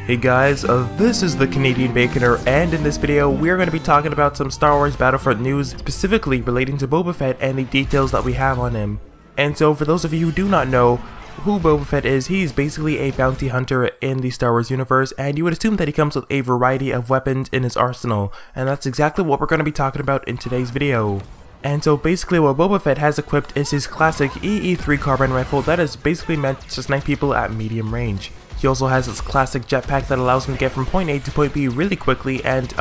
Hey guys, this is the Canadian Baconer, and in this video we are going to be talking about some Star Wars Battlefront news, specifically relating to Boba Fett and the details that we have on him. And so for those of you who do not know who Boba Fett is, he's basically a bounty hunter in the Star Wars universe, and you would assume that he comes with a variety of weapons in his arsenal, and that's exactly what we're going to be talking about in today's video. And so basically what Boba Fett has equipped is his classic EE3 carbine rifle that is basically meant to snipe people at medium range. He also has his classic jetpack that allows him to get from point A to point B really quickly and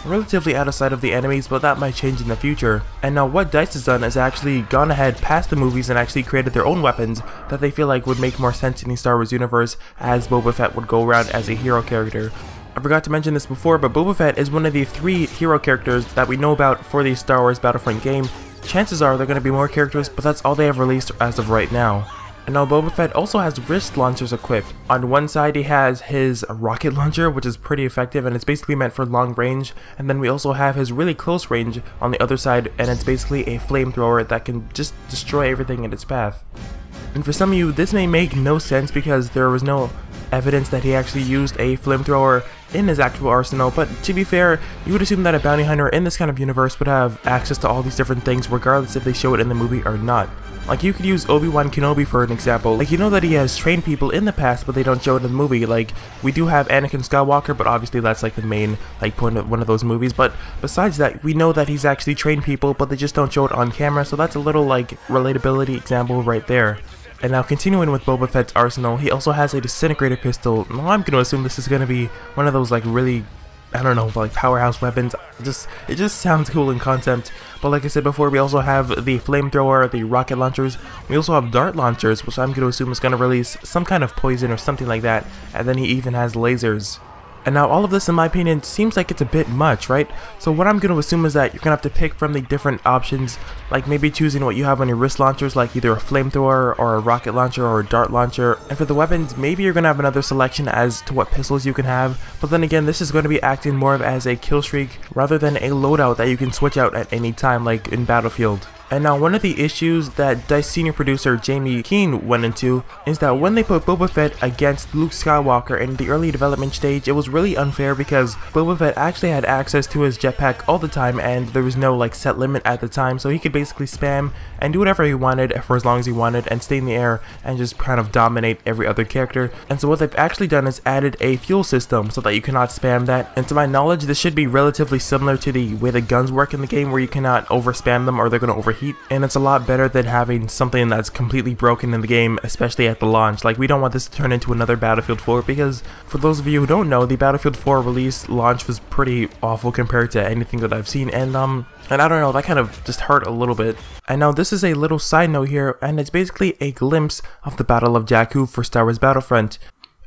relatively out of sight of the enemies, but that might change in the future. And now what DICE has done is actually gone ahead past the movies and actually created their own weapons that they feel like would make more sense in the Star Wars universe, as Boba Fett would go around as a hero character. I forgot to mention this before, but Boba Fett is one of the 3 hero characters that we know about for the Star Wars Battlefront game. Chances are there are going to be more characters, but that's all they have released as of right now. And now Boba Fett also has wrist launchers equipped. On one side he has his rocket launcher, which is pretty effective and it's basically meant for long range, and then we also have his really close range on the other side, and it's basically a flamethrower that can just destroy everything in its path. And for some of you this may make no sense because there was no evidence that he actually used a flamethrower in his actual arsenal, but to be fair, you would assume that a bounty hunter in this kind of universe would have access to all these different things regardless if they show it in the movie or not. Like, you could use Obi-Wan Kenobi for an example. Like, you know that he has trained people in the past, but they don't show it in the movie. Like, we do have Anakin Skywalker, but obviously that's like the main point of one of those movies. But besides that, we know that he's actually trained people, but they just don't show it on camera, so that's a little like relatability example right there. And now continuing with Boba Fett's arsenal, he also has a disintegrator pistol. Now I'm gonna assume this is gonna be one of those like really, I don't know, like powerhouse weapons. It just sounds cool in concept. But like I said before, we also have the flamethrower, the rocket launchers. We also have dart launchers, which I'm gonna assume is gonna release some kind of poison or something like that. And then he even has lasers. And now all of this, in my opinion, seems like it's a bit much, right? So what I'm going to assume is that you're going to have to pick from the different options, like maybe choosing what you have on your wrist launchers, like either a flamethrower or a rocket launcher or a dart launcher. And for the weapons, maybe you're going to have another selection as to what pistols you can have. But then again, this is going to be acting more of as a kill streak rather than a loadout that you can switch out at any time, like in Battlefield. And now one of the issues that DICE senior producer Jamie Keane went into is that when they put Boba Fett against Luke Skywalker in the early development stage, it was really unfair because Boba Fett actually had access to his jetpack all the time and there was no like set limit at the time, so he could basically spam and do whatever he wanted for as long as he wanted and stay in the air and just kind of dominate every other character. And so what they've actually done is added a fuel system so that you cannot spam that, and to my knowledge this should be relatively similar to the way the guns work in the game, where you cannot over spam them or they're going to overheat. And it's a lot better than having something that's completely broken in the game, especially at the launch. Like, we don't want this to turn into another Battlefield 4, because for those of you who don't know, the Battlefield 4 release launch was pretty awful compared to anything that I've seen, and I don't know, that kind of just hurt a little bit. And now this is a little side note here, and it's basically a glimpse of the Battle of Jakku for Star Wars Battlefront.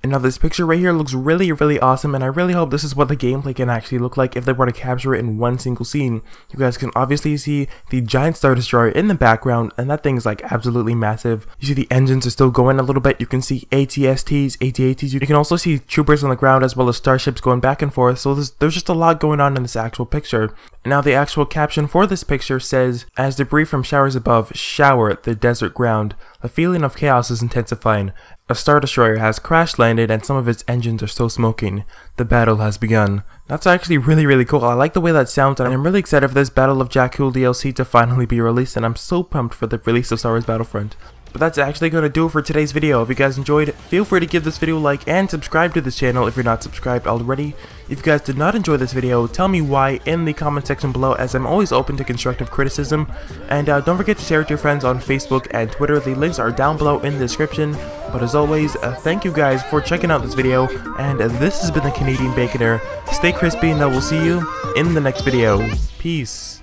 And now this picture right here looks really awesome, and I really hope this is what the gameplay can actually look like if they were to capture it in one single scene. You guys can obviously see the giant Star Destroyer in the background, and that thing's like absolutely massive. You see the engines are still going a little bit. You can see AT-STs, AT-ATs. You can also see troopers on the ground as well as starships going back and forth, so there's just a lot going on in this actual picture. And now the actual caption for this picture says, "As debris from showers above shower the desert ground, the feeling of chaos is intensifying. A Star Destroyer has crash landed and some of its engines are still smoking. The battle has begun." That's actually really cool. I like the way that sounds, and I'm really excited for this Battle of Jakku DLC to finally be released, and I'm so pumped for the release of Star Wars Battlefront. But that's actually going to do it for today's video. If you guys enjoyed, feel free to give this video a like and subscribe to this channel if you're not subscribed already. If you guys did not enjoy this video, tell me why in the comment section below, as I'm always open to constructive criticism. And don't forget to share it to your friends on Facebook and Twitter. The links are down below in the description. But as always, thank you guys for checking out this video, and this has been the Canadian Baconer. Stay crispy, and I will see you in the next video. Peace.